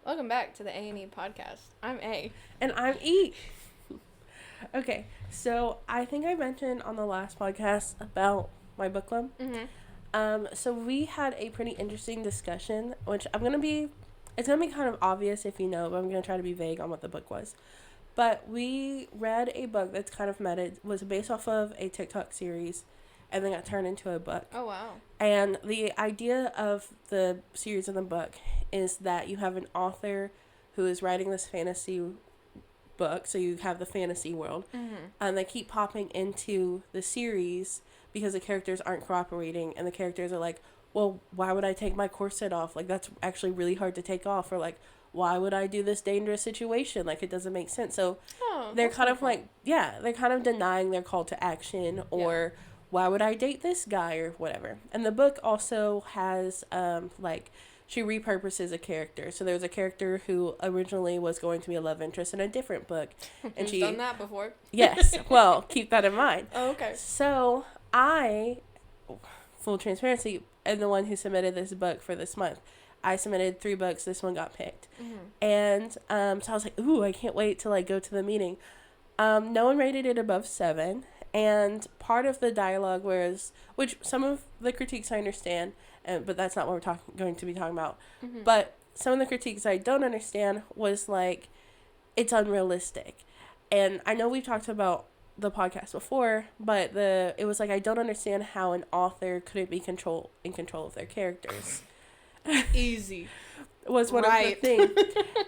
Welcome back to the A&E podcast. I'm A. And I'm E. Okay, so I think I mentioned on the last podcast about my book club. So we had a pretty interesting discussion, which it's gonna be kind of obvious if you know, but I'm gonna try to be vague on what the book was. But we read a book that's kind of meta. It was based off of a TikTok series, and then got turned into a book. Oh, wow. And the idea of the series in the book is that you have an author who is writing this fantasy book, so you have the fantasy world, and they keep popping into the series because the characters aren't cooperating, and the characters are like, well, why would I take my corset off? Like, that's actually really hard to take off. Or like, why would I do this dangerous situation? Like, it doesn't make sense. So they're kind of like, they're kind of denying their call to action, or why would I date this guy, or whatever. And the book also has she repurposes a character. So there's a character who originally was going to be a love interest in a different book, and She's done that before. Yes. Well, keep that in mind. Oh, okay. So full transparency, am the one who submitted this book for this month. I submitted 3 books. This one got picked. And so I was like, ooh, I can't wait to go to the meeting. No one rated it above 7. And part of the dialogue which some of the critiques I understand, but that's not what we're going to be talking about. But some of the critiques I don't understand was it's unrealistic. And I know we've talked about the podcast before, but it was I don't understand how an author couldn't be in control of their characters. Easy. Was one of the things.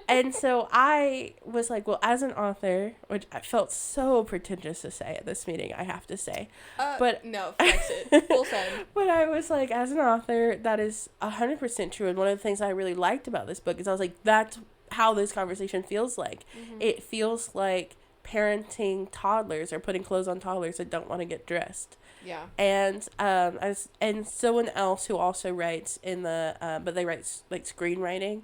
And so I was like, well, as an author, which I felt so pretentious to say at this meeting, I have to say. But no, flex it. Full send. But I was like, as an author, that is 100% true. And one of the things I really liked about this book is I was like, that's how this conversation feels like. It feels like parenting toddlers or putting clothes on toddlers that don't want to get dressed. Yeah. And and someone else who also writes in the but they write screenwriting,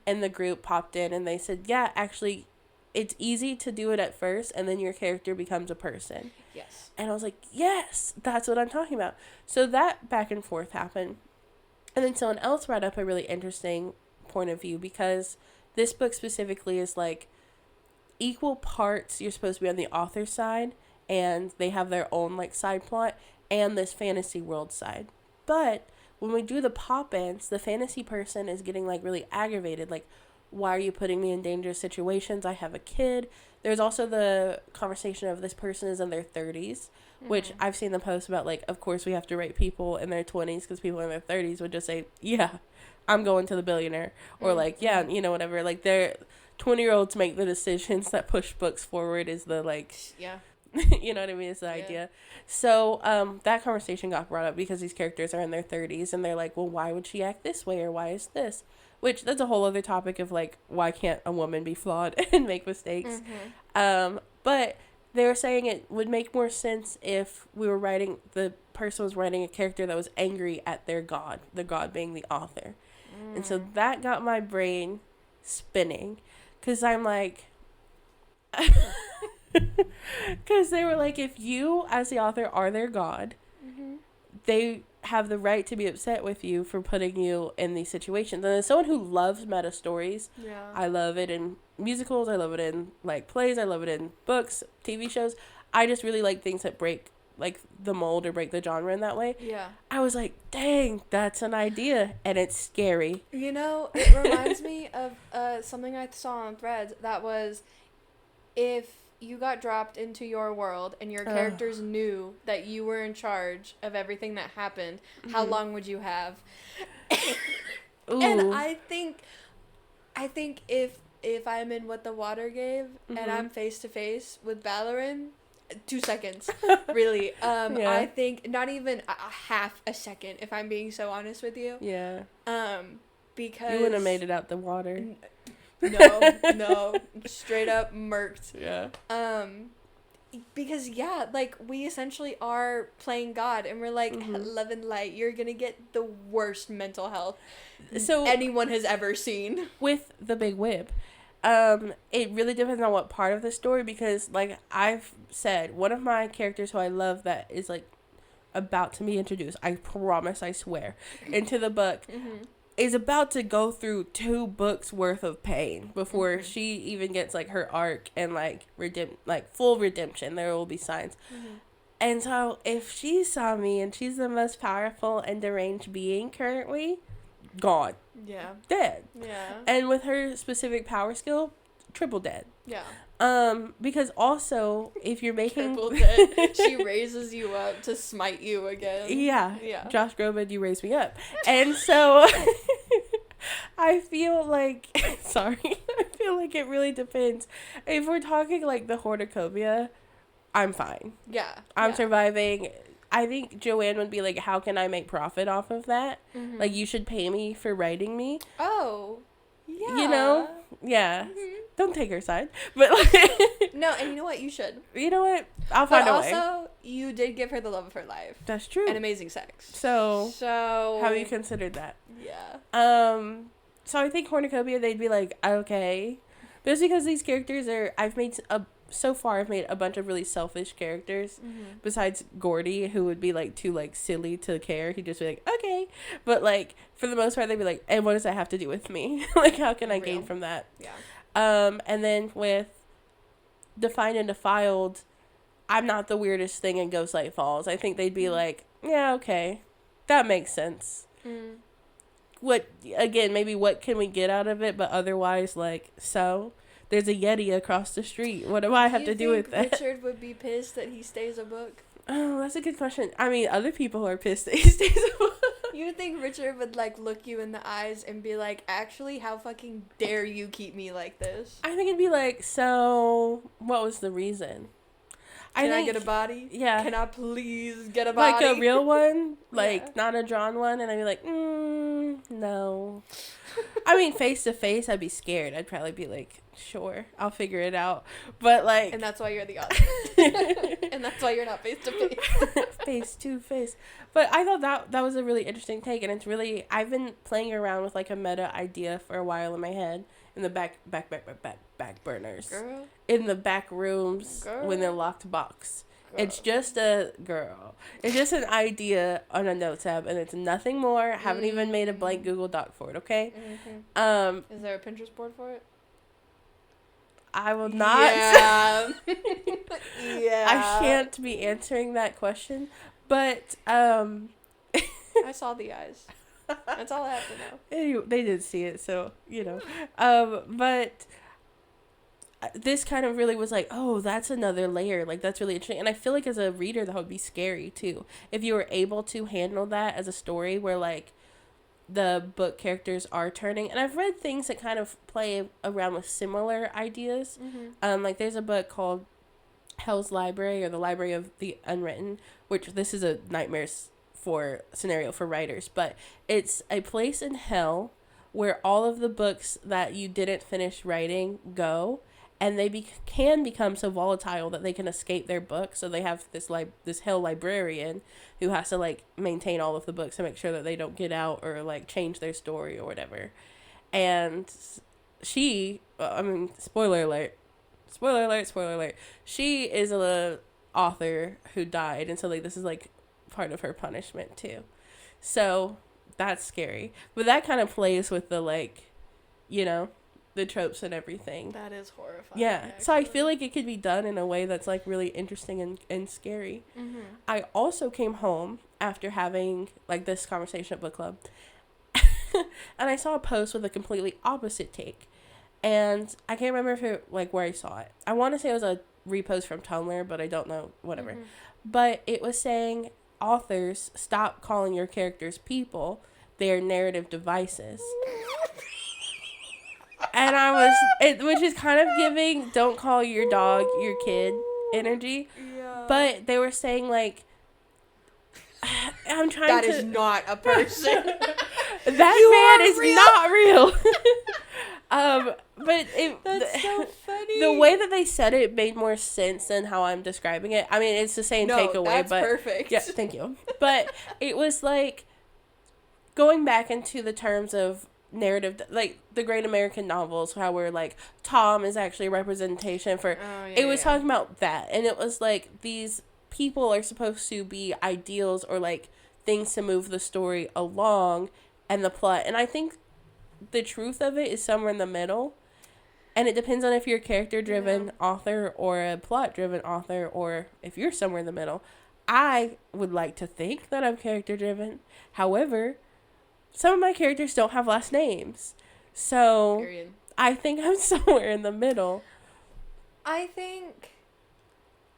and the group popped in and they said, yeah, actually it's easy to do it at first and then your character becomes a person. Yes. And I was like, yes, that's what I'm talking about. So that back and forth happened. And then someone else brought up a really interesting point of view, because this book specifically is equal parts you're supposed to be on the author side, and they have their own side plot, and this fantasy world side. But when we do the pop-ins, the fantasy person is getting really aggravated, why are you putting me in dangerous situations? I have a kid. There's also the conversation of this person is in their 30s, which I've seen the post about of course we have to rate people in their 20s because people in their 30s would just say, yeah, I'm going to the billionaire, or yeah, whatever. They're 20-year-olds make the decisions that push books forward is the yeah. you know what I mean? It's the idea. So that conversation got brought up because these characters are in their 30s and they're like, well, why would she act this way, or why is this? Which that's a whole other topic of why can't a woman be flawed and make mistakes? But they were saying it would make more sense if the person was writing a character that was angry at their god, the god being the author. And so that got my brain spinning, because I'm because they were if you as the author are their god, they have the right to be upset with you for putting you in these situations. And as someone who loves meta stories, I love it in musicals, I love it in plays, I love it in books, TV shows. I just really like things that break the mold or break the genre in that way. I was like, dang, that's an idea, and it's scary. It reminds me of something I saw on Threads that was, if you got dropped into your world and your characters knew that you were in charge of everything that happened, how long would you have? And I think if I'm in What the Water Gave and I'm face to face with Valoran, 2 seconds, really. I think not even a half a second, if I'm being so honest with you. Yeah. Because you wouldn't have made it out the water. No, straight up murked. Yeah. Because we essentially are playing God, and we're love and light. You're gonna get the worst mental health anyone has ever seen with the big whip. It really depends on what part of the story, because I've said, one of my characters who I love that is about to be introduced, I promise, I swear, into the book, is about to go through 2 books worth of pain before she even gets like her arc and like full redemption. There will be signs. And so if she saw me and she's the most powerful and deranged being currently, gone. Yeah. Dead. Yeah. And with her specific power skill, triple dead. Yeah. Because also if you're making Triple dead, she raises you up to smite you again. Yeah. Yeah. Josh Groban, you raised me up. And so I feel like sorry. I feel like it really depends. If we're talking like the Hornicovia, I'm fine. Yeah. I'm surviving. I think Joanne would be like, how can I make profit off of that? Mm-hmm. Like, you should pay me for writing me. Oh. Yeah. You know? Yeah. Mm-hmm. Don't take her side. But like, no, and you know what? You should. You know what? I'll find a way. But also, you did give her the love of her life. That's true. And amazing sex. So how have you considered that? Yeah. So I think Hornicovia, they'd be like, okay. But it's because these characters so far I've made a bunch of really selfish characters besides Gordy, who would be like too like silly to care. He'd just be like, okay. But like for the most part they'd be like, and what does that have to do with me? Like, how can I gain from that? Yeah. And then with Defined and Defiled, I'm not the weirdest thing in Ghostlight Falls. I think they'd be like, yeah, okay. That makes sense. What can we get out of it? But otherwise, like, so there's a Yeti across the street. What do I have to do with that? Richard would be pissed that he stays a book? Oh, that's a good question. I mean, other people are pissed that he stays a book. You think Richard would, like, look you in the eyes and be like, actually, how fucking dare you keep me like this? I think it'd be like, so, what was the reason? Can I get a body? Yeah. Can I please get a body? Like a real one? Like, Yeah. not a drawn one? And I'd be like, no. I mean, face to face, I'd be scared. I'd probably be like, sure, I'll figure it out. But, like... And that's why you're the author. And that's why you're not face to face. Face to face. But I thought that was a really interesting take, and it's really... I've been playing around with, like, a meta idea for a while in my head, in the back burners. Girl. In the back rooms, Girl. when they're locked box. Girl. It's just It's just an idea on a note tab, and it's nothing more. I haven't even made a blank Google Doc for it, okay? Is there a Pinterest board for it? I will not. Yeah. Yeah. I shan't be answering that question, but I saw the eyes. That's all I have to know. anyway, they did see it, so you know. But this kind of really was like, oh, that's another layer. Like, that's really interesting. And I feel like as a reader, that would be scary too. If you were able to handle that as a story where, like, the book characters are turning. And I've read things that kind of play around with similar ideas. Like, there's a book called Hell's Library, or the Library of the Unwritten, which this is a nightmares for scenario for writers. But it's a place in hell where all of the books that you didn't finish writing go. And they can become so volatile that they can escape their book. So they have this hell librarian who has to, like, maintain all of the books to make sure that they don't get out or, like, change their story or whatever. And she, spoiler alert, she is a author who died. And so, like, this is, like, part of her punishment too. So that's scary. But that kind of plays with the, like, you know, the tropes and everything. That is horrifying. Yeah. Actually. So I feel like it could be done in a way that's, like, really interesting and scary. I also came home after having, like, this conversation at book club. And I saw a post with a completely opposite take. And I can't remember if it, like, where I saw it. I want to say it was a repost from Tumblr, but I don't know, whatever. But it was saying, authors, stop calling your characters people. They're narrative devices. And which is kind of giving don't call your dog your kid energy. Yeah. But they were saying, like, I'm trying That to... is not a person. That man is real. not real. But That's so funny. the way that they said it made more sense than how I'm describing it. I mean, it's the same takeaway, that's but perfect. yeah, thank you. But it was like going back into the terms of narrative, like the great American novels, how we're like Tom is actually a representation for. It was talking about that, and it was like these people are supposed to be ideals or like things to move the story along, and the plot. And I think the truth of it is somewhere in the middle. And it depends on if you're a character-driven author or a plot-driven author, or if you're somewhere in the middle. I would like to think that I'm character-driven. However, some of my characters don't have last names. So, Period. I think I'm somewhere in the middle. I think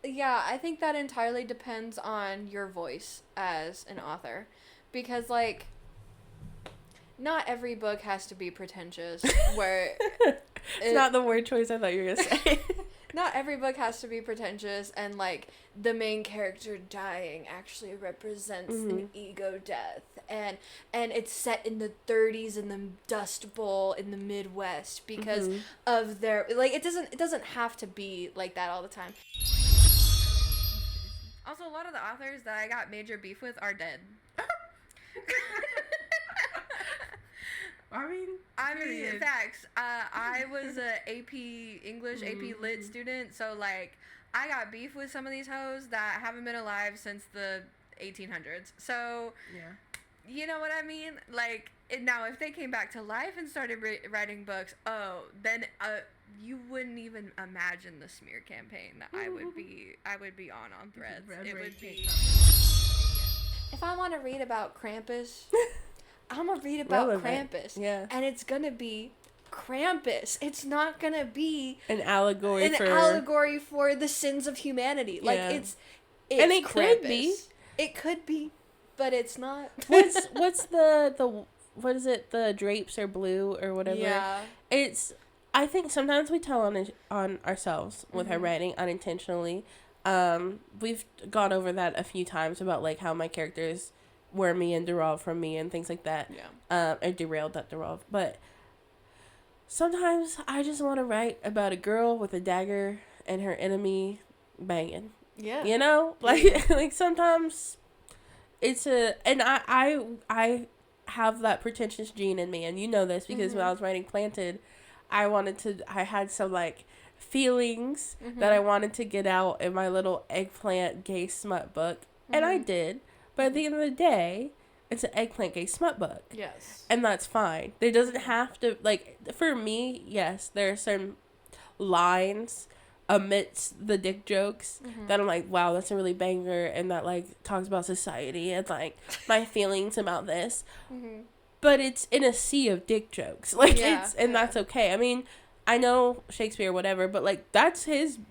that entirely depends on your voice as an author. Because, like, not every book has to be pretentious, where... It's not the word choice I thought you were going to say. Not every book has to be pretentious, and, like, the main character dying actually represents an ego death. And it's set in the 30s in the Dust Bowl in the Midwest because of their... Like, it doesn't have to be like that all the time. Also, a lot of the authors that I got major beef with are dead. I mean, facts. I was a AP English, AP Lit student, so, like, I got beef with some of these hoes that haven't been alive since the 1800s. So, you know what I mean? Like, now, if they came back to life and started writing books, then you wouldn't even imagine the smear campaign that I would be on Threads. It would be... If I want to read about Krampus... I'm going to read about Krampus. Yeah. And it's going to be Krampus. It's not going to be... An allegory for the sins of humanity. Like, it's and it Krampus. could be. It could be, but it's not. What's the what is it? The drapes are blue or whatever. Yeah. I think sometimes we tell on ourselves with our writing unintentionally. We've gone over that a few times about, like, how my characters were me and derived from me and things like that. Yeah. Or derailed, not derived. But sometimes I just want to write about a girl with a dagger and her enemy banging. Yeah. You know? Like sometimes it's and I have that pretentious gene in me, and you know this because when I was writing Planted, I had some, like, feelings that I wanted to get out in my little eggplant gay smut book. And I did. But at the end of the day, it's an eggplant gay smut book. Yes. And that's fine. There doesn't have to, like, for me, yes, there are certain lines amidst the dick jokes that I'm like, wow, that's a really banger, and that, like, talks about society and, like, my feelings about this. But it's in a sea of dick jokes. Like, that's okay. I mean, I know Shakespeare or whatever, but, like, that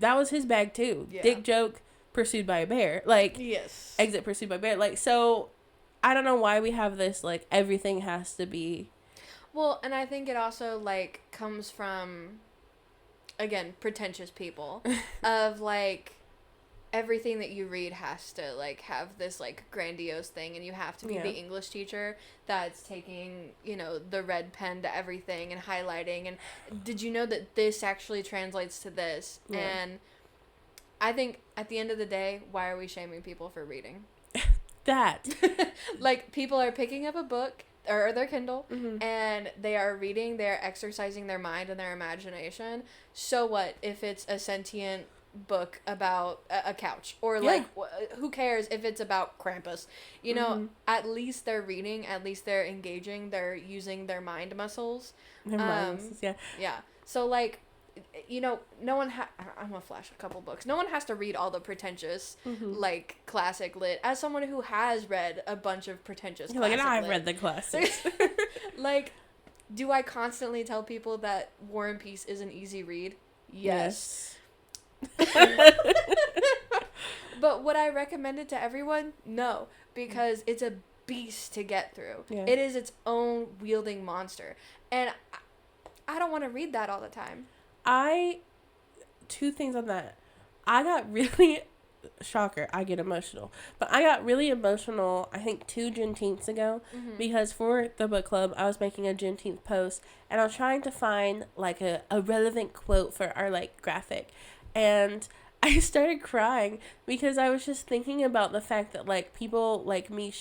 was his bag too. Yeah. Dick joke. Pursued by a bear, like, yes. Exit pursued by a bear, like, so I don't know why we have this, like, everything has to be. Well, and I think it also, like, comes from, again, pretentious people of, like, everything that you read has to, like, have this, like, grandiose thing, and you have to be the English teacher that's taking, you know, the red pen to everything and highlighting, and did you know that this actually translates to this? And I think at the end of the day, why are we shaming people for reading? That. Like, people are picking up a book or their Kindle and they are reading, they're exercising their mind and their imagination. So what if it's a sentient book about a couch? Or, like, who cares if it's about Krampus? You know, at least they're reading, at least they're engaging, they're using their mind muscles. Their minds, Yeah. So, like, you know, no one I'm gonna flash a couple books. No one has to read all the pretentious, like, classic lit. As someone who has read a bunch of pretentious classic lit. Like, I've lit, read the classics. Like, do I constantly tell people that War and Peace is an easy read? Yes. But would I recommend it to everyone? No, because it's a beast to get through. Yeah. It is its own wielding monster. And I don't want to read that all the time. Two things on that. I got really, shocker, I get emotional. But I got really emotional, I think 2 Juneteenths ago, because for the book club, I was making a Juneteenth post, and I was trying to find, like, a relevant quote for our, like, graphic. And I started crying because I was just thinking about the fact that, like, people like me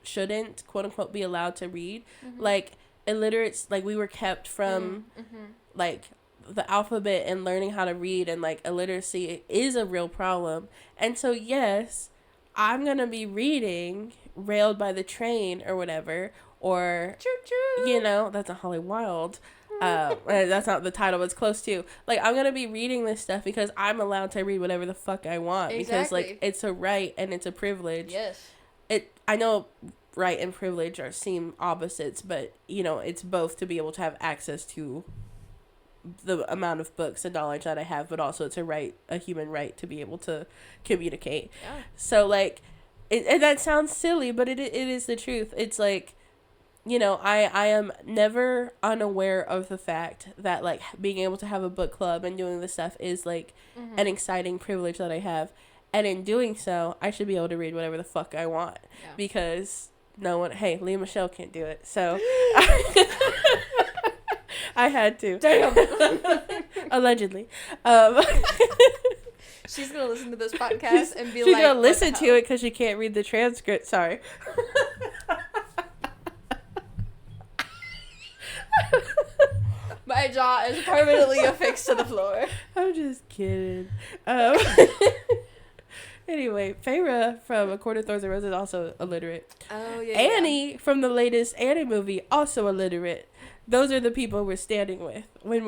shouldn't, quote unquote, be allowed to read. Like, illiterates, like, we were kept from, like, the alphabet and learning how to read, and, like, illiteracy is a real problem. And so, yes, I'm gonna be reading Railed by the Train or whatever, or, Choo choo. you know, that's a Holly Wild. That's not the title, but it's close to. Like, I'm gonna be reading this stuff because I'm allowed to read whatever the fuck I want. Exactly. Because, like, it's a right and it's a privilege. Yes. I know right and privilege seem opposites, but, you know, it's both to be able to have access to the amount of books and knowledge that I have, but also it's a human right to be able to communicate. Yeah. So, like, and that sounds silly, but it is the truth. It's like, you know, I am never unaware of the fact that, like, being able to have a book club and doing this stuff is, like, an exciting privilege that I have. And in doing so, I should be able to read whatever the fuck I want. Yeah. Because Lea Michele can't do it. So, I had to. Damn. Allegedly. She's going to listen to this podcast and be she's like, going to listen to it because she can't read the transcript. Sorry. My jaw is permanently affixed to the floor. I'm just kidding. Anyway, Feyre from A Court of Thorns and Roses also illiterate. Oh, yeah. Annie from the latest Annie movie also illiterate. Those are the people we're standing with. When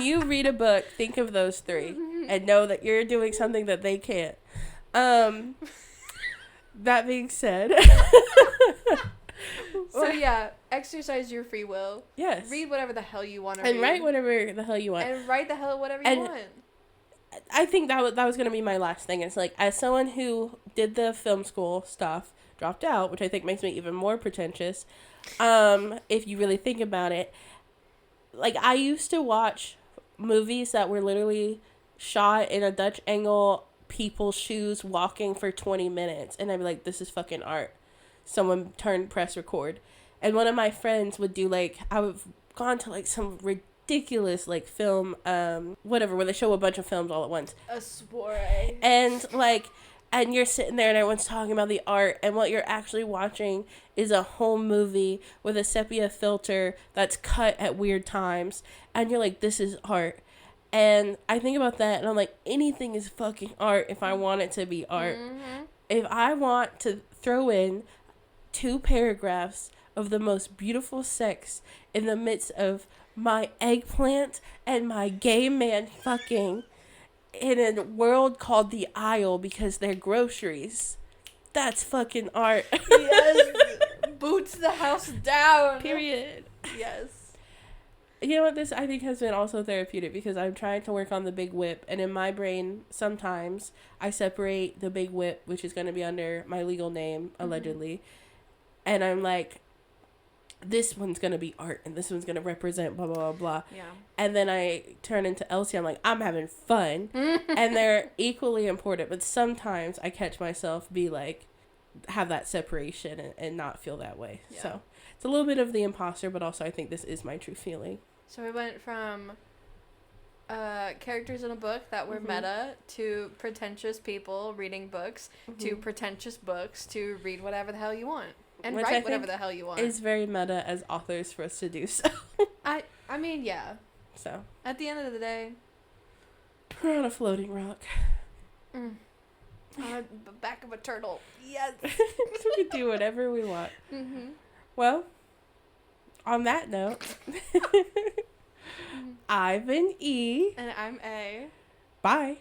you read a book, think of those three and know that you're doing something that they can't. That being said. So yeah, exercise your free will. Yes. Read whatever the hell you want to read. And write whatever the hell you want. And write the hell whatever you want. I think that was going to be my last thing. It's like, as someone who did the film school stuff, dropped out, which I think makes me even more pretentious, if you really think about it, like, I used to watch movies that were literally shot in a Dutch angle, people's shoes walking for 20 minutes, and I'd be like, this is fucking art. Someone press record. And one of my friends would do, like, I've gone to, like, some ridiculous, like, film, whatever, where they show a bunch of films all at once. A soiree. And, like, and you're sitting there and everyone's talking about the art, and what you're actually watching is a home movie with a sepia filter that's cut at weird times, and you're like, this is art. And I think about that, and I'm like, anything is fucking art if I want it to be art. Mm-hmm. If I want to throw in 2 paragraphs of the most beautiful sex in the midst of my eggplant and my gay man fucking in a world called The Isle because they're groceries, that's fucking art. Yes. Boots the house down. Period. Yes. You know what, this I think has been also therapeutic because I'm trying to work on the big whip, and in my brain sometimes I separate the big whip, which is going to be under my legal name allegedly, and I'm like, this one's going to be art and this one's going to represent blah blah blah blah. Yeah. And then I turn into Elsie, I'm like, I'm having fun. And they're equally important, but sometimes I catch myself be like, have that separation and not feel that way. Yeah. So it's a little bit of the imposter, but also I think this is my true feeling. So we went from characters in a book that were meta to pretentious people reading books to pretentious books to read whatever the hell you want and Which write whatever the hell you want. It's very meta as authors for us to do so. I mean, yeah. So At the end of the day, we're on a floating rock. on the back of a turtle. Yes. We can do whatever we want. Mm-hmm. Well, on that note, I've been E. And I'm A. Bye.